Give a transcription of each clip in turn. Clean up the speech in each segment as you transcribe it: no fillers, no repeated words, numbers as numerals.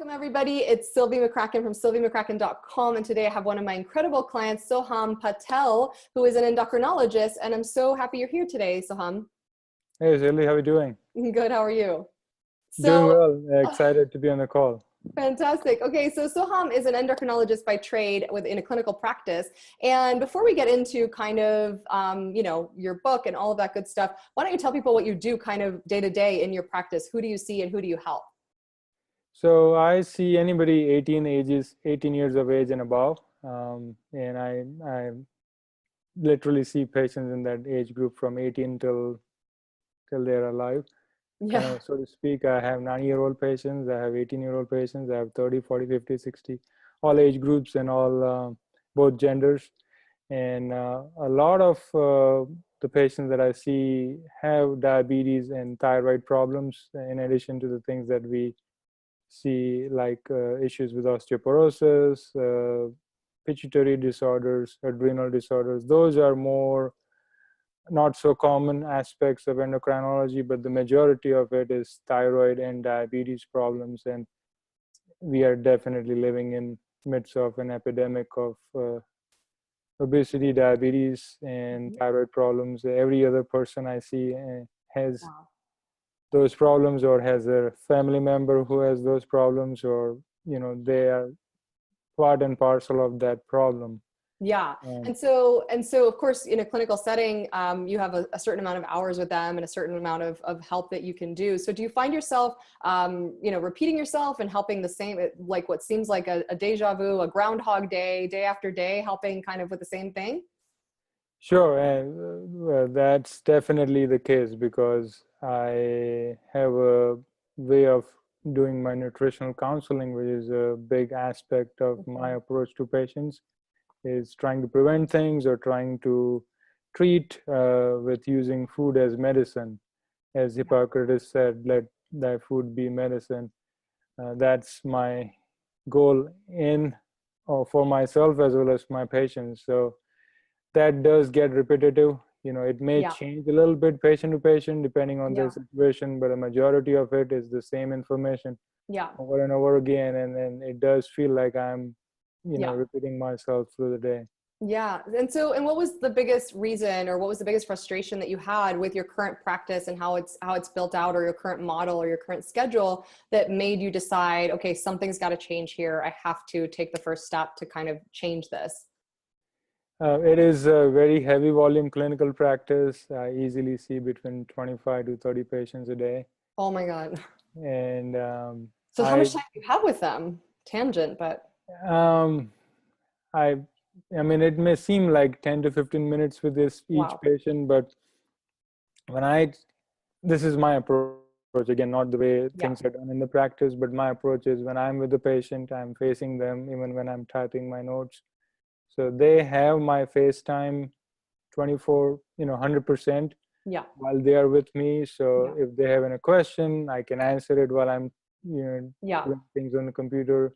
Welcome everybody. It's Sylvie McCracken from sylviemccracken.com, and today I have one of my incredible clients, Soham Patel, who is an endocrinologist, and I'm so happy you're here today, Soham. Hey, Zilli, how are you doing? Good, how are you? Doing well. Excited to be on the call. Fantastic. Okay, so Soham is an endocrinologist by trade within a clinical practice. And before we get into kind of, your book and all of that good stuff, why don't you tell people what you do kind of day to day in your practice? Who do you see and who do you help? So I see anybody 18 years of age and above, and I literally see patients in that age group from 18 till they're alive. Yeah. So to speak, I have 90-year-old patients, I have 18-year-old patients, I have 30, 40, 50, 60, all age groups and all both genders. And a lot of the patients that I see have diabetes and thyroid problems, in addition to the things that we see like issues with osteoporosis, pituitary disorders, adrenal disorders. Those are more not so common aspects of endocrinology, but the majority of it is thyroid and diabetes problems. And we are definitely living in midst of an epidemic of obesity, diabetes, and thyroid problems. Every other person I see has those problems, or has a family member who has those problems, or they are part and parcel of that problem. Yeah. And so of course, in a clinical setting, you have a certain amount of hours with them and a certain amount of help that you can do. So do you find yourself, repeating yourself and helping the same, like what seems like a deja vu, a groundhog day, day after day, helping kind of with the same thing? Sure. And that's definitely the case, because I have a way of doing my nutritional counseling, which is a big aspect of my approach to patients, is trying to prevent things or trying to treat with using food as medicine. As Hippocrates said, let thy food be medicine. That's my goal for myself as well as my patients. So that does get repetitive. It may change a little bit patient to patient depending on their situation, but a majority of it is the same information over and over again. And then it does feel like I'm, repeating myself through the day. Yeah. And what was the biggest reason, or what was the biggest frustration that you had with your current practice and how it's built out, or your current model or your current schedule, that made you decide, okay, something's got to change here. I have to take the first step to kind of change this. It is a very heavy volume clinical practice. I easily see between 25 to 30 patients a day. Oh my God. And so how much time do you have with them? Tangent, but I mean, it may seem like 10 to 15 minutes with each patient, but this is my approach, again, not the way things are done in the practice, but my approach is, when I'm with the patient, I'm facing them even when I'm typing my notes. So they have my FaceTime 100% while they are with me. So if they have any question, I can answer it while I'm doing things on the computer.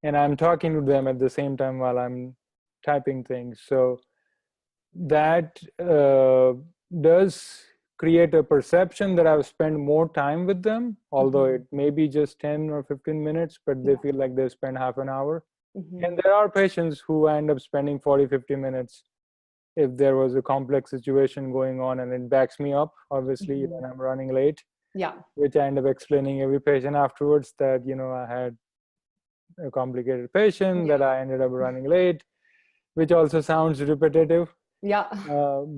And I'm talking to them at the same time while I'm typing things. So that does create a perception that I've spent more time with them, although it may be just 10 or 15 minutes, but they feel like they spend half an hour. And there are patients who end up spending 40, 50 minutes if there was a complex situation going on, and it backs me up, obviously, when I'm running late, which I end up explaining every patient afterwards that, I had a complicated patient that I ended up running late, which also sounds repetitive. So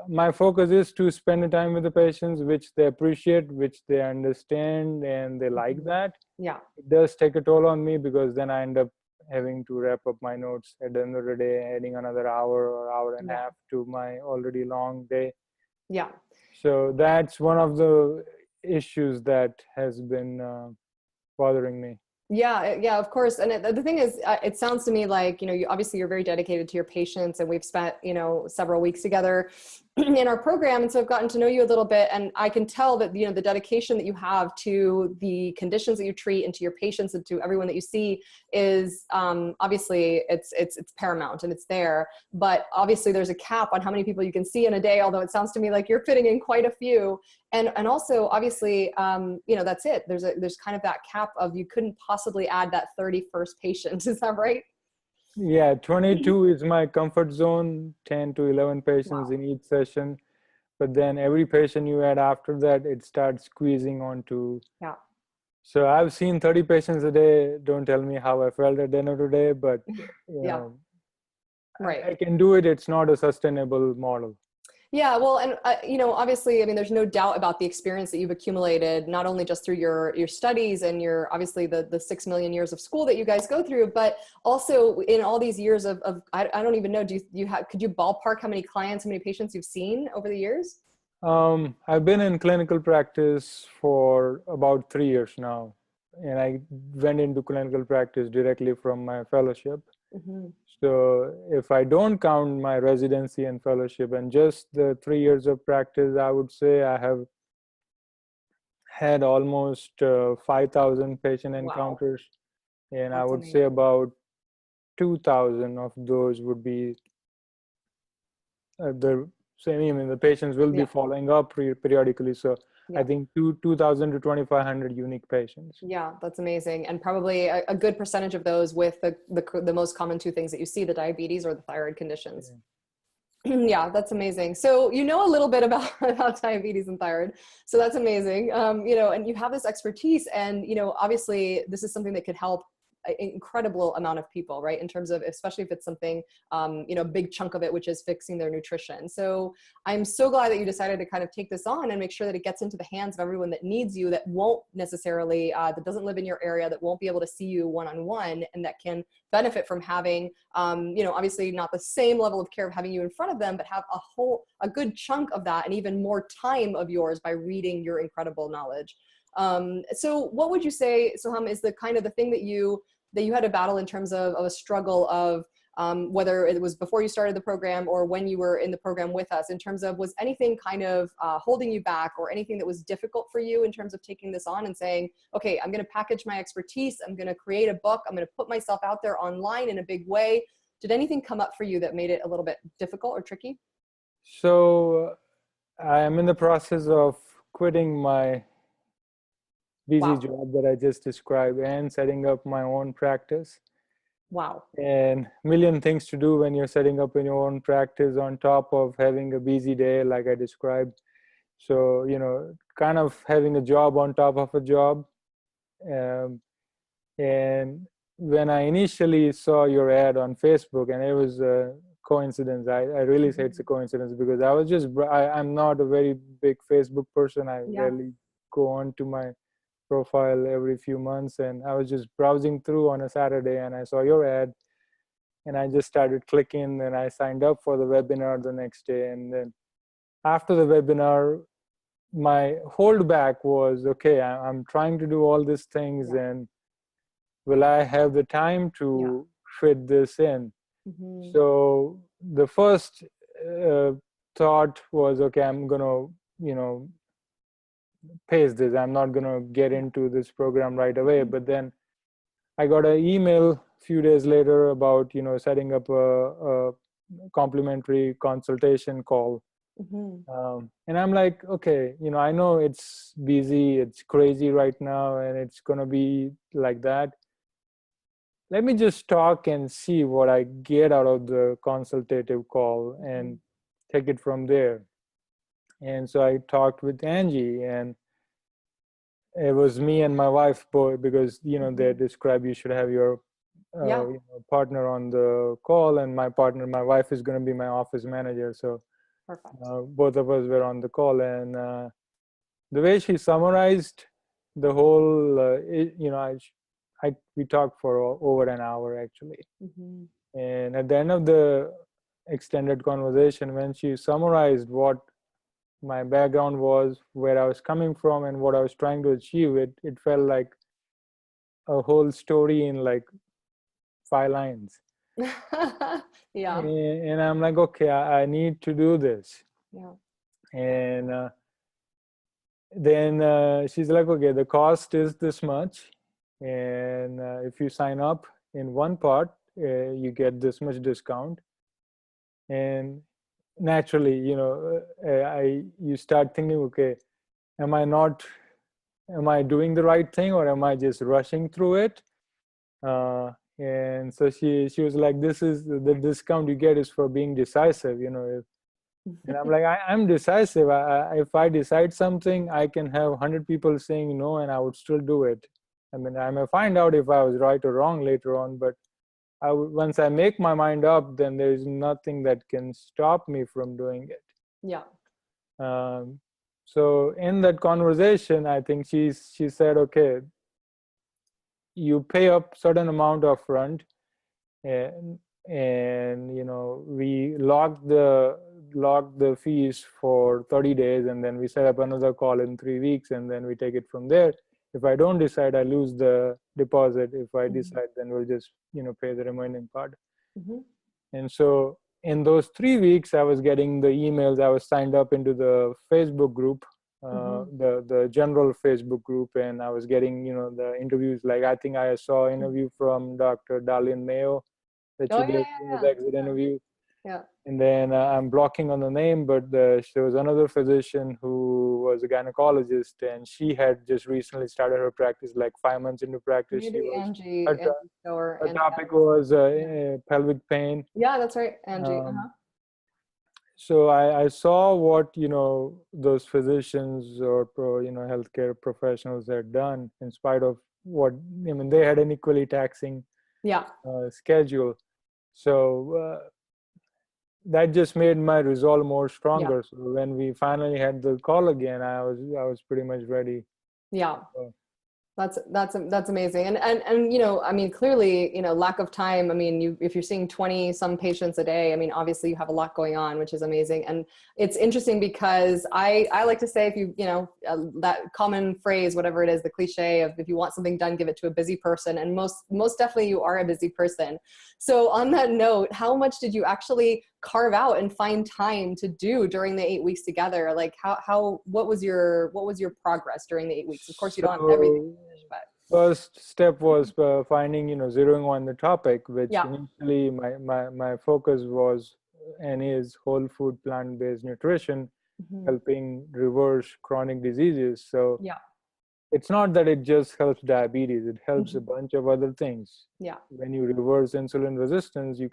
my focus is to spend the time with the patients, which they appreciate, which they understand, and they like that. It does take a toll on me, because then I end up having to wrap up my notes at the end of the day, adding another hour or hour and a half to my already long day. So that's one of the issues that has been bothering me. Yeah, of course. And the thing is, it sounds to me like, obviously you're very dedicated to your patients, and we've spent, several weeks together. in our program. And so I've gotten to know you a little bit, and I can tell that, the dedication that you have to the conditions that you treat and to your patients and to everyone that you see is, obviously it's paramount and it's there, but obviously there's a cap on how many people you can see in a day, although it sounds to me like you're fitting in quite a few. And also obviously, that's it. There's kind of that cap of, you couldn't possibly add that 31st patient. Is that right? Yeah, 22 is my comfort zone, 10 to 11 patients Wow. in each session. But then every patient you add after that, it starts squeezing onto. Yeah. So I've seen 30 patients a day. Don't tell me how I felt at the end of the day, but Yeah. Right. I can do it. It's not a sustainable model. Yeah, well, and obviously, I mean, there's no doubt about the experience that you've accumulated, not only just through your studies and your, obviously the 6 million years of school that you guys go through, but also in all these years of I don't even know, could you ballpark how many clients, how many patients you've seen over the years? I've been in clinical practice for about 3 years now, and I went into clinical practice directly from my fellowship. Mm-hmm. So if I don't count my residency and fellowship and just the 3 years of practice, I would say I have had almost 5,000 patient Wow, encounters, and I that's would say amazing. about 2,000 of those would be the same. I mean, the patients will be Yeah, following up periodically. So I yeah. think 2,000 to 2,500 unique patients. Yeah, that's amazing. And probably a good percentage of those with the most common two things that you see, the diabetes or the thyroid conditions. Yeah. Yeah, that's amazing. So you know a little bit about, about diabetes and thyroid. So that's amazing. And you have this expertise, and obviously this is something that could help an incredible amount of people, right? In terms of, especially if it's something, a big chunk of it, which is fixing their nutrition. So I'm so glad that you decided to kind of take this on and make sure that it gets into the hands of everyone that needs you, that won't necessarily, that doesn't live in your area, that won't be able to see you one-on-one, and that can benefit from having, obviously not the same level of care of having you in front of them, but have a good chunk of that and even more time of yours by reading your incredible knowledge. So what would you say, Soham, is the kind of the thing that you had to battle in terms of a struggle of, whether it was before you started the program or when you were in the program with us, in terms of, was anything kind of holding you back, or anything that was difficult for you in terms of taking this on and saying, okay, I'm going to package my expertise, I'm going to create a book, I'm going to put myself out there online in a big way. Did anything come up for you that made it a little bit difficult or tricky? So I am in the process of quitting my busy Wow. job that I just described and setting up my own practice. Wow. And million things to do when you're setting up in your own practice on top of having a busy day like I described. So, kind of having a job on top of a job. Um, and when I initially saw your ad on Facebook, and it was a coincidence, I really say it's a Mhm. coincidence, because I was just, I'm not a very big Facebook person. I Yeah. rarely go on to my profile every few months, and I was just browsing through on a Saturday and I saw your ad, and I just started clicking, and I signed up for the webinar the next day. And then after the webinar, my holdback was, okay, I'm trying to do all these things, Yeah. and will I have the time Yeah. to fit this in? Hmm. So the first uh, thought was, okay, I'm gonna, pace this. I'm not gonna get Yeah. into this program right away. Mhm. But then I got an email a few days later about, setting up a complimentary consultation call. Mhm. And I'm like, okay, I know it's busy, it's crazy right now, and it's gonna be like that. Let me just talk and see what I get out of the consultative call and Mhm. take it from there. And so I talked with Angie, and it was me and my wife both, because they Mhm. describe you should have your Yeah. partner on the call, and my wife is going to be my office manager. So Perfect. both of us were on the call, and the way she summarized the whole, we talked for over an hour actually. Mhm. And at the end of the extended conversation, when she summarized what my background was, where I was coming from, and what I was trying to achieve, it felt like a whole story in like 5 lines. Yeah. And I'm like, okay, I need to do this. Yeah. And then she's like, okay, the cost is this much, and if you sign up in one part, you get this much discount. And naturally, you start thinking, okay, am I doing the right thing, or am I just rushing through it? And so she was like, this is the discount you get is for being decisive, and I'm like, I'm decisive. If I decide something, I can have 100 people saying no, and I would still do it. I mean, I may find out if I was right or wrong later on, but once I make my mind up, then there's nothing that can stop me from doing it. Yeah. So in that conversation, I think she said, okay, you pay up certain amount of front, and we lock the fees for 30 days, and then we set up another call in 3 weeks, and then we take it from there. If I don't decide, I lose the deposit. If I decide, then we'll just pay the remaining part. And so in those 3 weeks, I was getting the emails. I was signed up into the Facebook group, the general Facebook group, and I was getting the interviews. Like, I think I saw an interview from Dr. Darlene Mayo that she did in the exit interview. Yeah. And then I'm blocking on the name, but there was another physician who was a gynecologist, and she had just recently started her practice, like 5 months into practice. Maybe Angie. Her topic was pelvic pain. Yeah, that's right, Angie. So I saw what those physicians or healthcare professionals had done, in spite of what they had an equally taxing schedule. So that just made my resolve more stronger. So when we finally had the call again, I was pretty much ready. Yeah. That's amazing. And I mean, clearly, lack of time. I mean, if you're seeing 20 some patients a day, I mean, obviously you have a lot going on, which is amazing. And it's interesting because I like to say, if that common phrase, whatever it is, the cliche of, if you want something done, give it to a busy person. And most definitely you are a busy person. So on that note, how much did you actually carve out and find time to do during the 8 weeks together? Like what was your progress during the 8 weeks? Of course, you don't have everything finished, but first step was finding, zeroing on the topic, which initially my focus was and is whole food plant-based nutrition, helping reverse chronic diseases. So it's not that it just helps diabetes, it helps a bunch of other things. When you reverse insulin resistance, you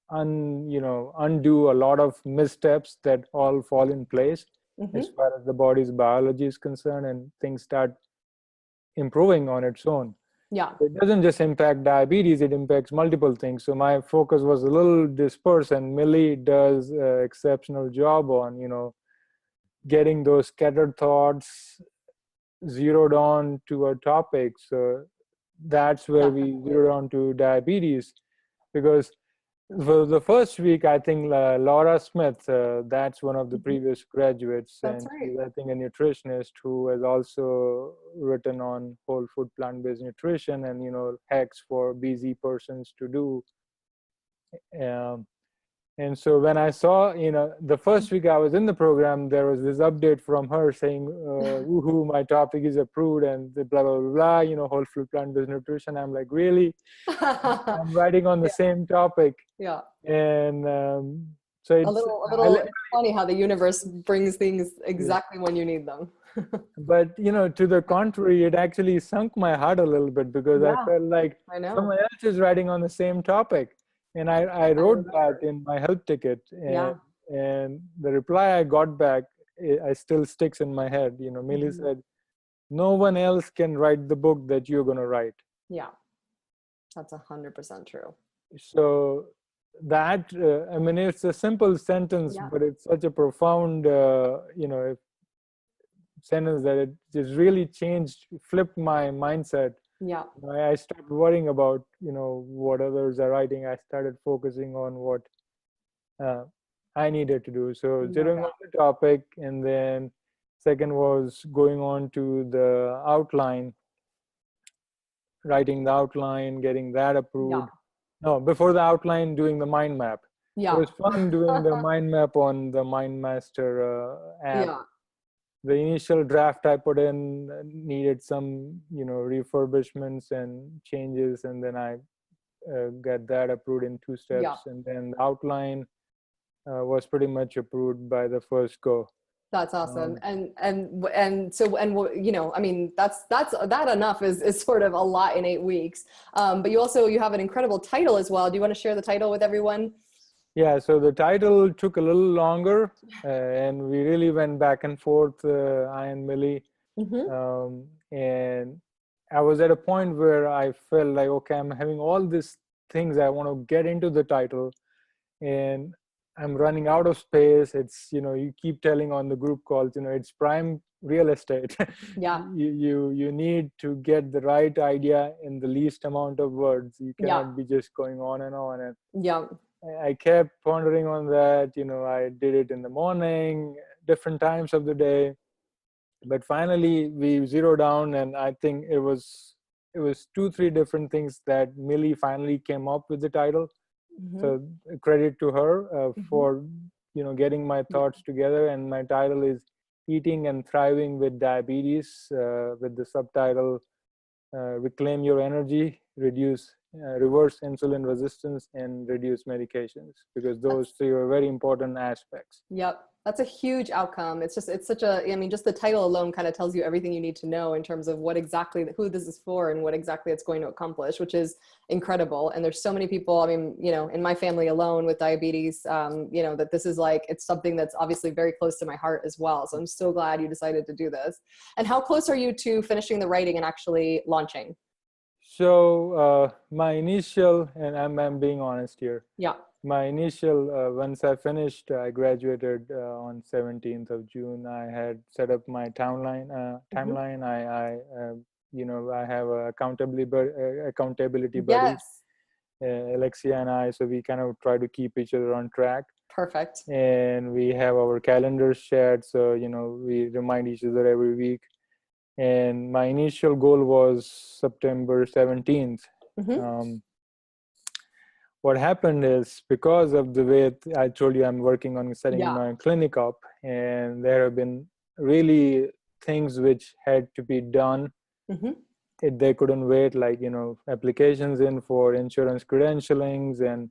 undo a lot of missteps that all fall in place as far as the body's biology is concerned, and things start improving on its own. It doesn't just impact diabetes, it impacts multiple things. So my focus was a little dispersed, and Millie does an exceptional job on getting those scattered thoughts zeroed on to a topic. So that's where we zeroed on to diabetes, because for the first week, I think Laura Smith, that's one of the previous graduates, and she's, I think, a nutritionist who has also written on whole food plant-based nutrition and hacks for busy persons to do. And so when I saw, the first week I was in the program, there was this update from her saying, woohoo, my topic is approved, and blah, blah, blah, blah, whole food plant-based nutrition. I'm like, really? I'm writing on the same topic. And so it's it's funny how the universe brings things exactly when you need them. But, to the contrary, it actually sunk my heart a little bit, because I felt like someone else is writing on the same topic. And I wrote that in my help ticket, and the reply I got back, I still sticks in my head. Millie said, no one else can write the book that you're going to write. Yeah, that's 100% true. So that, I mean, it's a simple sentence, but it's such a profound, sentence that it just really flipped my mindset. I stopped worrying about, what others are writing. I started focusing on what I needed to do. So zeroing on the topic, and then second was going on to the outline, writing the outline, getting that approved. No, before the outline, doing the mind map. It Yeah. was fun doing the mind map on the MindMaster app. Yeah. The initial draft I put in needed some, refurbishments and changes, and then I got that approved in 2 steps, Yeah. and then the outline was pretty much approved by the first go. That's awesome. Um, I mean, that enough is sort of a lot in 8 weeks. But you have an incredible title as well. Do you want to share the title with everyone? yeah, so the title took a little longer, and we really went back and forth, I and Millie. Mm-hmm. And I was at a point where I felt like, okay, I'm having all these things I want to get into the title, and I'm running out of space. It's, you keep telling on the group calls, it's prime real estate. Yeah. You need to get the right idea in the least amount of words. You Yeah. cannot be just going on and on. And Yeah. I kept pondering on that. I did it in the morning, different times of the day, but finally we zeroed down, and I think it was 2-3 different things that Millie finally came up with the title. Mm-hmm. So credit to her Mm-hmm. for getting my thoughts together. And my title is Eating and Thriving with Diabetes, with the subtitle Reclaim Your Energy, Reverse Insulin Resistance, and Reduce Medications, because those three are very important aspects. Yep. That's a huge outcome. It's such I mean, just the title alone kind of tells you everything you need to know in terms of who this is for and what exactly it's going to accomplish, which is incredible. And there's so many people, I mean, in my family alone with diabetes, that this is it's something that's obviously very close to my heart as well. So I'm so glad you decided to do this. And how close are you to finishing the writing and actually launching? So my initial, and I'm being honest here. Yeah. My initial, once I finished, I graduated on 17th of June. I had set up my timeline. Mm-hmm. I have a accountability buddy, Yes. Alexia and I. So we kind of try to keep each other on track. Perfect. And we have our calendars shared. So, we remind each other every week. And my initial goal was September 17th. Mm-hmm. What happened is, because of the way I told you I'm working on setting Yeah. my clinic up, and there have been really things which had to be done. Mm-hmm. They couldn't wait, like, applications in for insurance credentialings and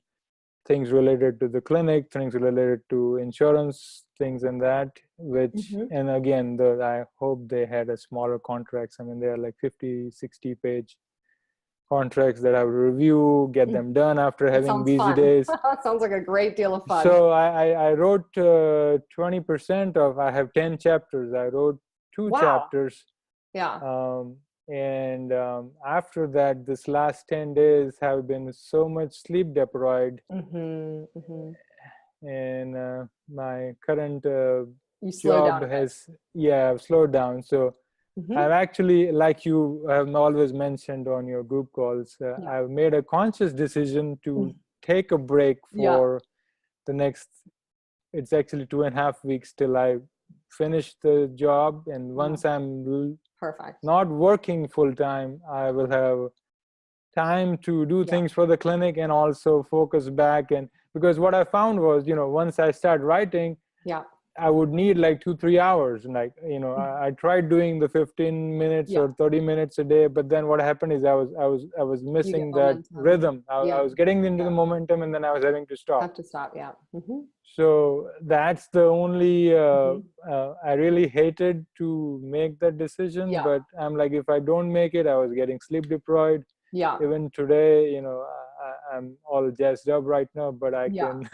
things related to the clinic, things related to insurance, things and that, Mm-hmm. and again, I hope they had a smaller contracts. I mean, they are like 50, 60 page contracts that I would review, get them done after That having sounds busy fun. days. Sounds like a great deal of fun. So I wrote 20% of, I have 10 chapters. I wrote 2 Wow. chapters. Yeah. And after that, this last 10 days have been so much sleep deprived. Mm-hmm. Mm-hmm. And my current You slow down job a bit. I've slowed down. So Mm-hmm. I've actually, like you have always mentioned on your group calls, Yeah. I've made a conscious decision to take a break Yeah. for the next, it's actually 2.5 weeks till I finish the job. And once I'm Perfect. not working full time, I will have time to do things for the clinic and also focus back. And because what I found was, once I start writing, I would need like 2-3 hours. And I tried doing the 15 minutes or 30 minutes a day, but then what happened is I was missing that rhythm. I was getting into the momentum, and then I was having to stop. Have to stop. Yeah. Mm-hmm. So that's the only, I really hated to make that decision, but I'm like, if I don't make it, I was getting sleep deprived. Yeah. Even today, I'm all jazzed up right now, but I can.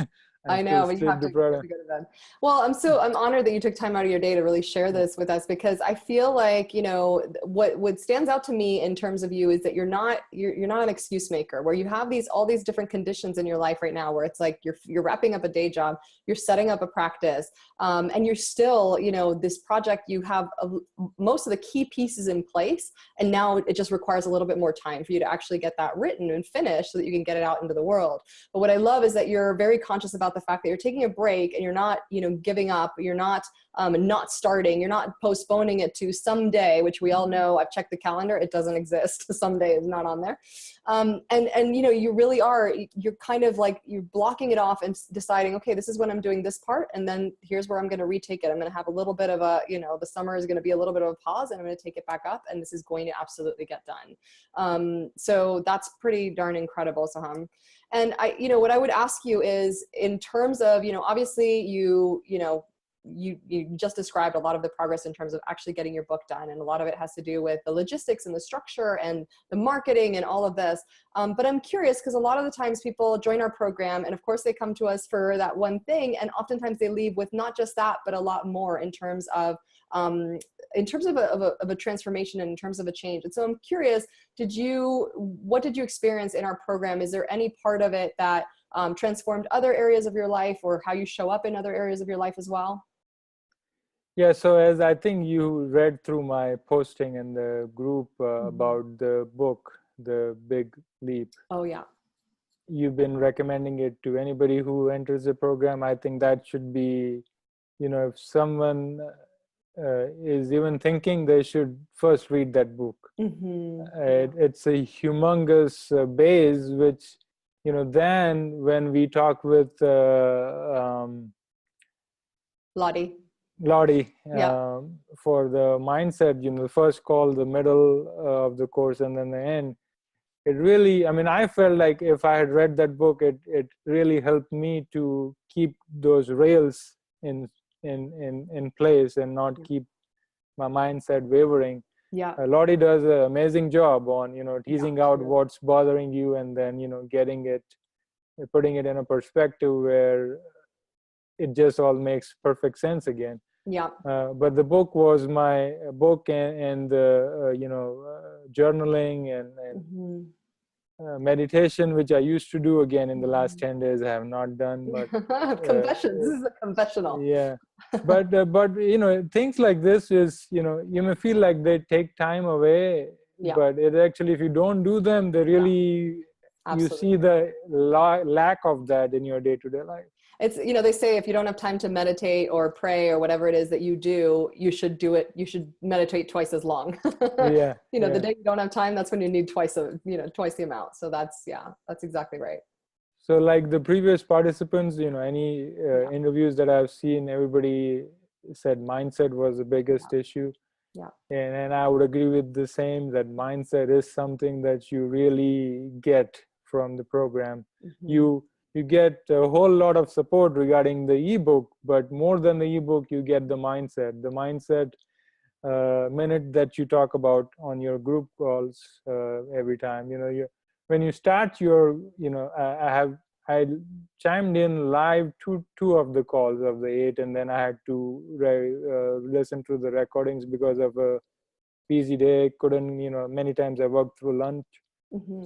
I know, but you have to go to bed. Well, I'm honored that you took time out of your day to really share this with us, because I feel like, what stands out to me in terms of you is that you're not an excuse maker, where you have all these different conditions in your life right now, where it's like you're wrapping up a day job, you're setting up a practice, and you're still, this project, you have most of the key pieces in place, and now it just requires a little bit more time for you to actually get that written and finished so that you can get it out into the world. But what I love is that you're very conscious about the fact that you're taking a break, and you're not, giving up. You're not not starting. You're not postponing it to someday, which we all know. I've checked the calendar; it doesn't exist. Someday is not on there. And you know, you really are. You're kind of like you're blocking it off and deciding, okay, this is when I'm doing this part, and then here's where I'm going to retake it. I'm going to have a little bit of a, you know, the summer is going to be a little bit of a pause, and I'm going to take it back up, and this is going to absolutely get done. So that's pretty darn incredible, Soham. And you know, what I would ask you is, in terms of, you know, obviously you know, you just described a lot of the progress in terms of actually getting your book done. And a lot of it has to do with the logistics and the structure and the marketing and all of this. But I'm curious, because a lot of the times people join our program and of course they come to us for that one thing. And oftentimes they leave with not just that, but a lot more in terms of a transformation and in terms of a change. And so I'm curious, what did you experience in our program? Is there any part of it that transformed other areas of your life, or how you show up in other areas of your life as well? Yeah, so as I think you read through my posting in the group about the book, The Big Leap. Oh, yeah. You've been recommending it to anybody who enters the program. I think that should be, you know, if someone is even thinking, they should first read that book. It's a humongous base, which, you know, then when we talk with Lottie for the mindset, you know, the first call, the middle of the course, and then the end, it really, I mean, I felt like if I had read that book, it really helped me to keep those rails in place and not keep my mindset wavering. Lottie does an amazing job on, you know, teasing out what's bothering you, and then, you know, putting it in a perspective where it just all makes perfect sense again. But the book was my book, and the you know, journaling and meditation, which I used to do again in the last 10 days, I have not done. But confessions. This is a confessional. Yeah, but you know, things like this is, you know, you may feel like they take time away, but it actually, if you don't do them, they really you see the lack of that in your day-to-day life. It's, you know, they say if you don't have time to meditate or pray or whatever it is that you do, you should do it. You should meditate twice as long. You know, the day you don't have time, that's when you need twice the amount. So that's exactly right. So like the previous participants, you know, any interviews that I've seen, everybody said mindset was the biggest issue. And I would agree with the same, that mindset is something that you really get from the program. You get a whole lot of support regarding the ebook, but more than the ebook, you get the mindset. The mindset minute that you talk about on your group calls every time. You know, when you start your, you know, I chimed in live two of the calls of the 8, and then I had to listen to the recordings because of a busy day. Couldn't, you know, many times I worked through lunch,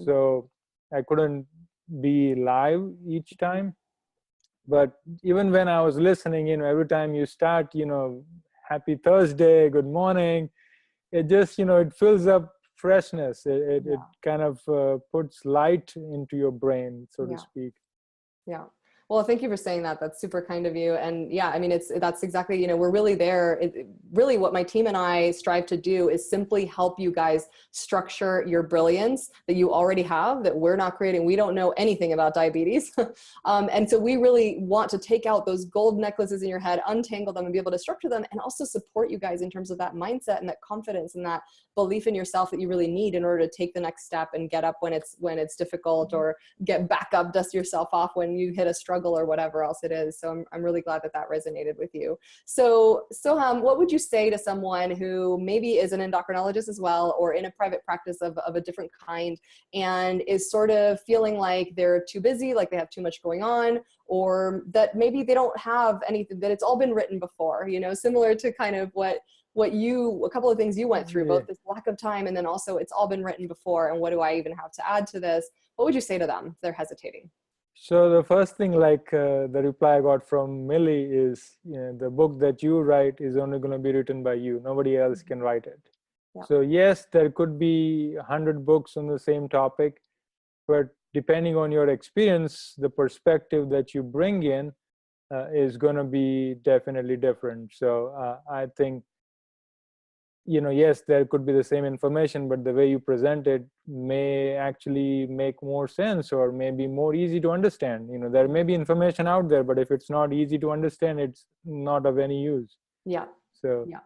so I couldn't be live each time. But even when I was listening, you know, every time you start, you know, happy Thursday, good morning, it just, you know, it fills up freshness. It kind of puts light into your brain, so to speak. Well, thank you for saying that. That's super kind of you. And yeah, I mean, that's exactly, you know, we're really there. Really what my team and I strive to do is simply help you guys structure your brilliance that you already have, that we're not creating. We don't know anything about diabetes. And so we really want to take out those gold necklaces in your head, untangle them, and be able to structure them, and also support you guys in terms of that mindset and that confidence and that belief in yourself that you really need in order to take the next step and get up when it's difficult, or get back up, dust yourself off when you hit a struggle or whatever else it is. So I'm really glad that resonated with you. So Soham, what would you say to someone who maybe is an endocrinologist as well, or in a private practice of a different kind, and is sort of feeling like they're too busy, like they have too much going on, or that maybe they don't have anything, that it's all been written before, you know, similar to kind of a couple of things you went through, both this lack of time and then also it's all been written before, and what do I even have to add to this? What would you say to them if they're hesitating? So the first thing, like the reply I got from Millie is, you know, the book that you write is only going to be written by you. Nobody else can write it. So yes, there could be 100 books on the same topic, but depending on your experience, the perspective that you bring in, is going to be definitely different. So I think, yes, there could be the same information, but the way you present it may actually make more sense or may be more easy to understand. There may be information out there, but if it's not easy to understand, it's not of any use. Yeah. So yeah.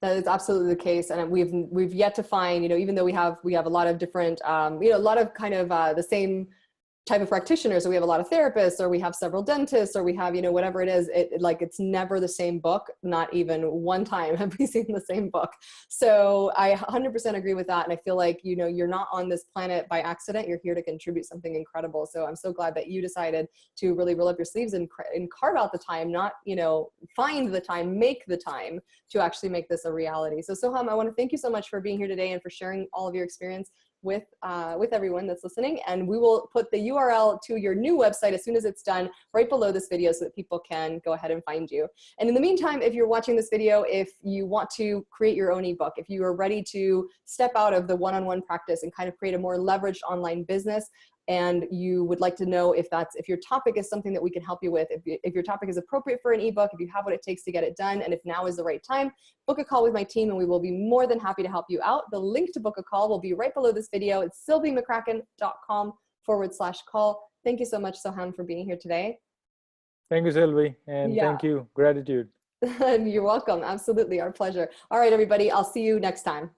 That is absolutely the case, and we've yet to find, even though we have a lot of different, a lot of kind of the same type of practitioners. So we have a lot of therapists, or we have several dentists, or we have, whatever it is, it's never the same book. Not even one time have we seen the same book. So I 100% agree with that. And I feel like, you're not on this planet by accident. You're here to contribute something incredible. So I'm so glad that you decided to really roll up your sleeves and carve out the time, not, find the time, make the time to actually make this a reality. So Soham, I want to thank you so much for being here today and for sharing all of your experience with everyone that's listening. And we will put the URL to your new website as soon as it's done right below this video so that people can go ahead and find you. And in the meantime, if you're watching this video, if you want to create your own ebook, if you are ready to step out of the one-on-one practice and kind of create a more leveraged online business, and you would like to know if your topic is something that we can help you with, if your topic is appropriate for an ebook, if you have what it takes to get it done, and if now is the right time, book a call with my team and we will be more than happy to help you out. The link to book a call will be right below this video. It's sylviemccracken.com/call. Thank you so much, Soham, for being here today. thank you, Sylvie, and thank you. Gratitude. You're welcome. Absolutely. Our pleasure. All right, everybody. I'll see you next time.